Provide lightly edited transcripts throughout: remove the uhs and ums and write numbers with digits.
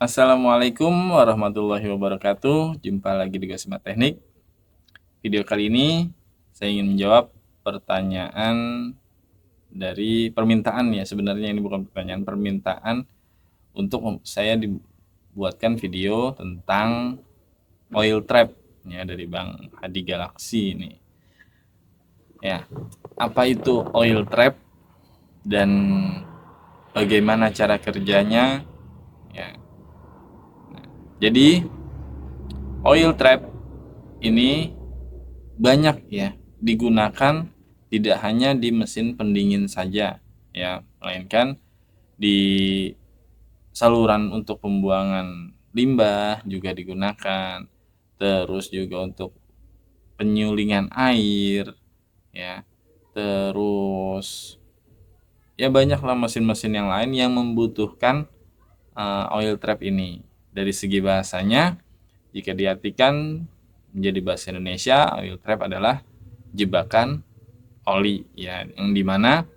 Assalamualaikum warahmatullahi wabarakatuh. Jumpa lagi di Gosima Teknik. Video kali ini saya ingin menjawab pertanyaan dari permintaan ya. Sebenarnya ini bukan pertanyaan, permintaan untuk saya dibuatkan video tentang oil trap ya dari Bang Hadi Galaxy ini. Ya, apa itu oil trap dan bagaimana cara kerjanya? Ya. Jadi oil trap ini banyak ya digunakan tidak hanya di mesin pendingin saja ya, melainkan di saluran untuk pembuangan limbah juga digunakan, terus juga untuk penyulingan air ya, terus ya banyaklah mesin-mesin yang lain yang membutuhkan oil trap ini. Dari segi bahasanya, jika diartikan menjadi bahasa Indonesia, oil trap adalah jebakan oli ya, yang dimana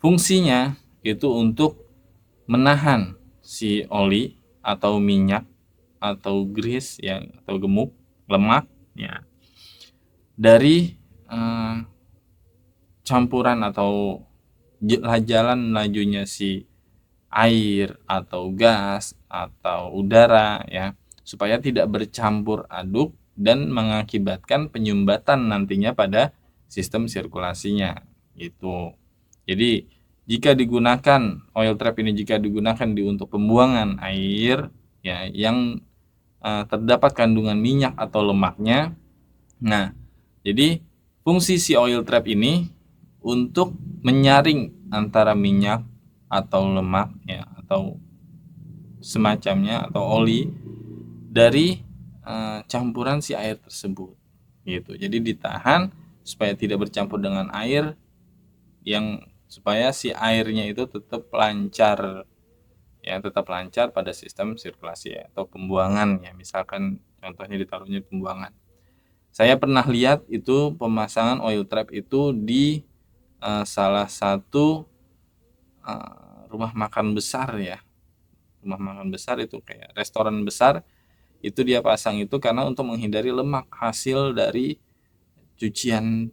fungsinya itu untuk menahan si oli atau minyak atau grease ya, atau gemuk, lemak ya, dari campuran atau jalan lajunya si air atau gas atau udara ya, supaya tidak bercampur aduk dan mengakibatkan penyumbatan nantinya pada sistem sirkulasinya gitu. Jadi jika digunakan oil trap ini, jika digunakan untuk pembuangan air ya yang terdapat kandungan minyak atau lemaknya, nah jadi fungsi si oil trap ini untuk menyaring antara minyak atau lemak ya atau semacamnya atau oli dari campuran si air tersebut gitu. Jadi ditahan supaya tidak bercampur dengan air, yang supaya si airnya itu tetap lancar ya, tetap lancar pada sistem sirkulasi ya, atau pembuangan ya, misalkan contohnya ditaruhnya pembuangan. Saya pernah lihat itu pemasangan oil trap itu di salah satu rumah makan besar ya, rumah makan besar itu kayak restoran besar, itu dia pasang itu karena untuk menghindari lemak hasil dari cucian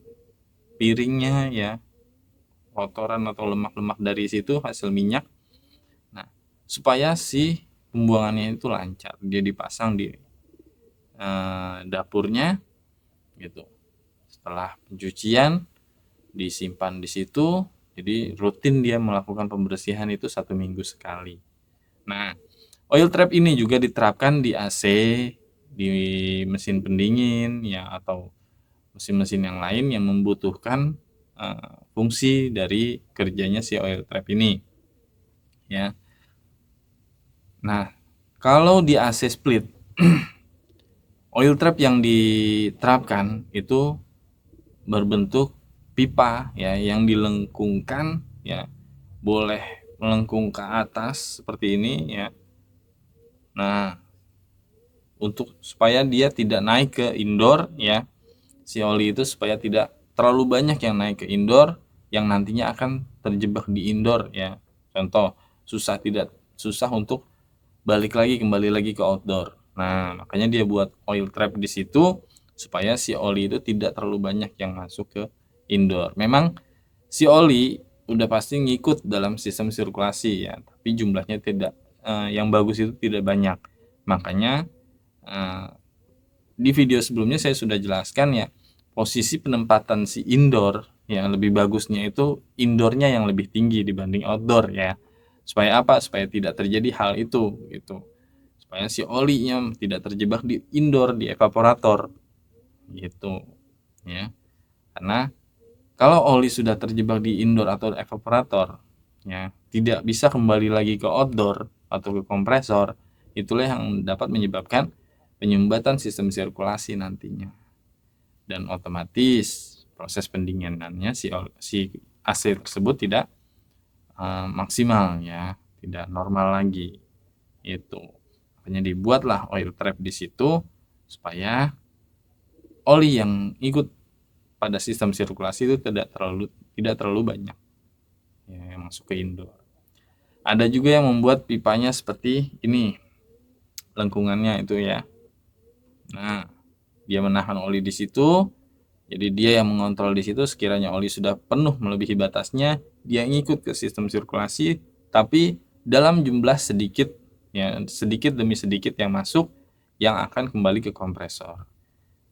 piringnya ya, kotoran atau lemak-lemak dari situ hasil minyak. Nah, supaya si pembuangannya itu lancar, dia dipasang di dapurnya gitu. Setelah pencucian disimpan di situ, jadi rutin dia melakukan pembersihan itu 1 minggu sekali. Nah, oil trap ini juga diterapkan di AC, di mesin pendingin ya, atau mesin-mesin yang lain yang membutuhkan fungsi dari kerjanya si oil trap ini ya. Nah, kalau di AC split oil trap yang diterapkan itu berbentuk pipa ya, yang dilengkungkan ya, boleh melengkung ke atas seperti ini ya. Nah, untuk supaya dia tidak naik ke indoor ya, si oli itu supaya tidak terlalu banyak yang naik ke indoor yang nantinya akan terjebak di indoor ya. Contoh, susah untuk kembali lagi ke outdoor. Nah, makanya dia buat oil trap di situ supaya si oli itu tidak terlalu banyak yang masuk ke indoor. Memang si oli udah pasti ngikut dalam sistem sirkulasi ya, tapi jumlahnya tidak yang bagus itu tidak banyak. Makanya di video sebelumnya saya sudah jelaskan ya, posisi penempatan si indoor yang lebih bagusnya itu indoornya yang lebih tinggi dibanding outdoor ya. Supaya apa? Supaya tidak terjadi hal itu gitu. Supaya si olinya tidak terjebak di indoor, di evaporator gitu ya. Karena kalau oli sudah terjebak di indoor atau evaporator ya, tidak bisa kembali lagi ke outdoor atau ke kompresor, itulah yang dapat menyebabkan penyumbatan sistem sirkulasi nantinya, dan otomatis proses pendinginannya si AC tersebut tidak maksimal ya, tidak normal lagi itu. Makanya dibuatlah oil trap di situ supaya oli yang ikut pada sistem sirkulasi itu tidak terlalu banyak ya, yang masuk ke indoor. Ada juga yang membuat pipanya seperti ini, lengkungannya itu ya. Nah, dia menahan oli di situ. Jadi dia yang mengontrol di situ. Sekiranya oli sudah penuh melebihi batasnya, dia ngikut ke sistem sirkulasi, tapi dalam jumlah sedikit ya, sedikit demi sedikit yang masuk yang akan kembali ke kompresor.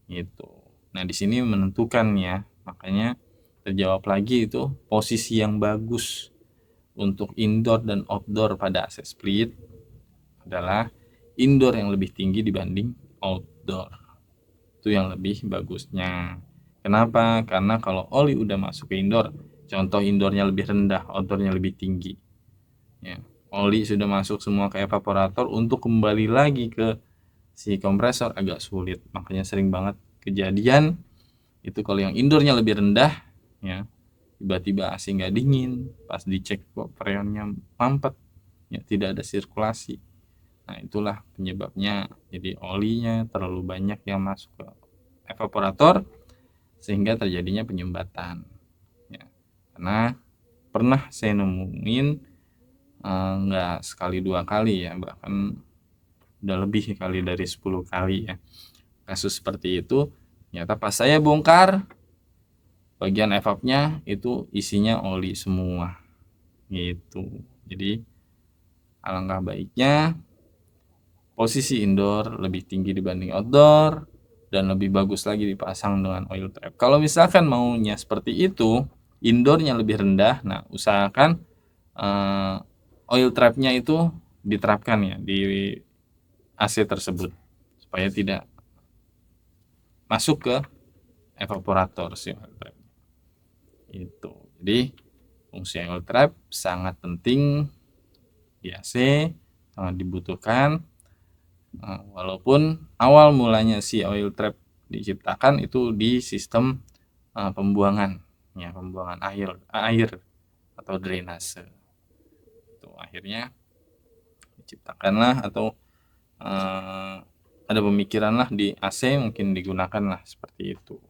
Gitu. Nah, di sini menentukan ya. Makanya terjawab lagi itu posisi yang bagus untuk indoor dan outdoor pada AC split adalah indoor yang lebih tinggi dibanding outdoor. Itu yang lebih bagusnya. Kenapa? Karena kalau oli udah masuk ke indoor, contoh indoornya lebih rendah, outdoornya lebih tinggi. Ya, oli sudah masuk semua ke evaporator, untuk kembali lagi ke si kompresor agak sulit. Makanya sering banget kejadian itu kalau yang indoornya lebih rendah, ya tiba-tiba AC nggak dingin, pas dicek kok freonnya mampet, ya tidak ada sirkulasi. Nah, itulah penyebabnya. Jadi olinya terlalu banyak yang masuk ke evaporator sehingga terjadinya penyumbatan. Ya, karena pernah saya nemuin nggak sekali 2 kali ya, bahkan udah lebih kali dari 10 kali ya kasus seperti itu. Ternyata pas saya bongkar bagian evapnya itu isinya oli semua gitu. Jadi alangkah baiknya posisi indoor lebih tinggi dibanding outdoor dan lebih bagus lagi dipasang dengan oil trap. Kalau misalkan maunya seperti itu, indoornya lebih rendah, nah usahakan oil trapnya itu diterapkan ya di AC tersebut supaya tidak masuk ke evaporator si oil trap. Itu. Jadi fungsi oil trap sangat penting di AC, sangat dibutuhkan. Walaupun awal mulanya si oil trap diciptakan itu di sistem pembuangan ya, pembuangan air atau drainase. Itu akhirnya diciptakanlah atau ada pemikiran lah di AC mungkin digunakan lah seperti itu.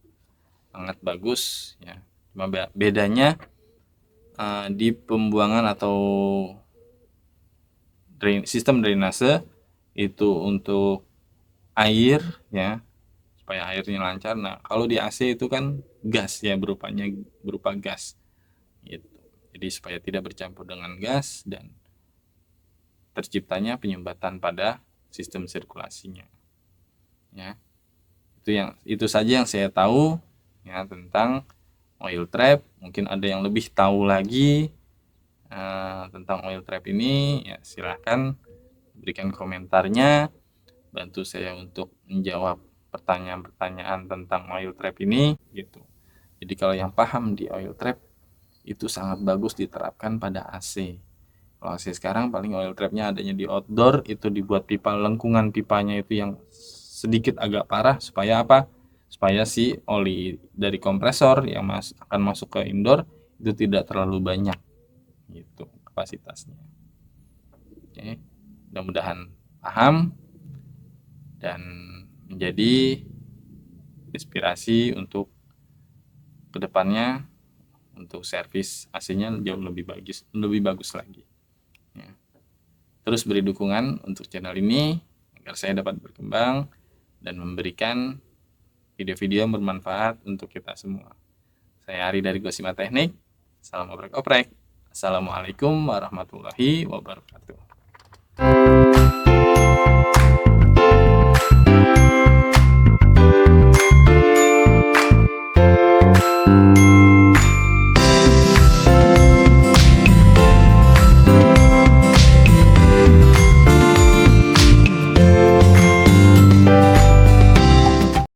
Sangat bagus ya. Cuma bedanya di pembuangan atau sistem drainase itu untuk air ya, supaya airnya lancar. Nah, kalau di AC itu kan gas ya, berupa gas gitu. Jadi supaya tidak bercampur dengan gas dan terciptanya penyumbatan pada sistem sirkulasinya. Ya. Itu saja yang saya tahu ya tentang oil trap. Mungkin ada yang lebih tahu lagi tentang oil trap ini, ya silahkan berikan komentarnya, bantu saya untuk menjawab pertanyaan-pertanyaan tentang oil trap ini gitu. Jadi kalau yang paham di oil trap itu sangat bagus diterapkan pada AC. Kalau AC sekarang paling oil trapnya adanya di outdoor, itu dibuat pipa, lengkungan pipanya itu yang sedikit agak parah supaya apa? Supaya si oli dari kompresor yang akan masuk ke indoor itu tidak terlalu banyak gitu kapasitasnya. Oke, mudah-mudahan paham dan menjadi inspirasi untuk kedepannya untuk servis AC-nya jauh lebih bagus lagi. Ya. Terus beri dukungan untuk channel ini agar saya dapat berkembang dan memberikan video-video yang bermanfaat untuk kita semua. Saya Ari dari Gosima Teknik. Salam oprek-oprek. Assalamualaikum warahmatullahi wabarakatuh.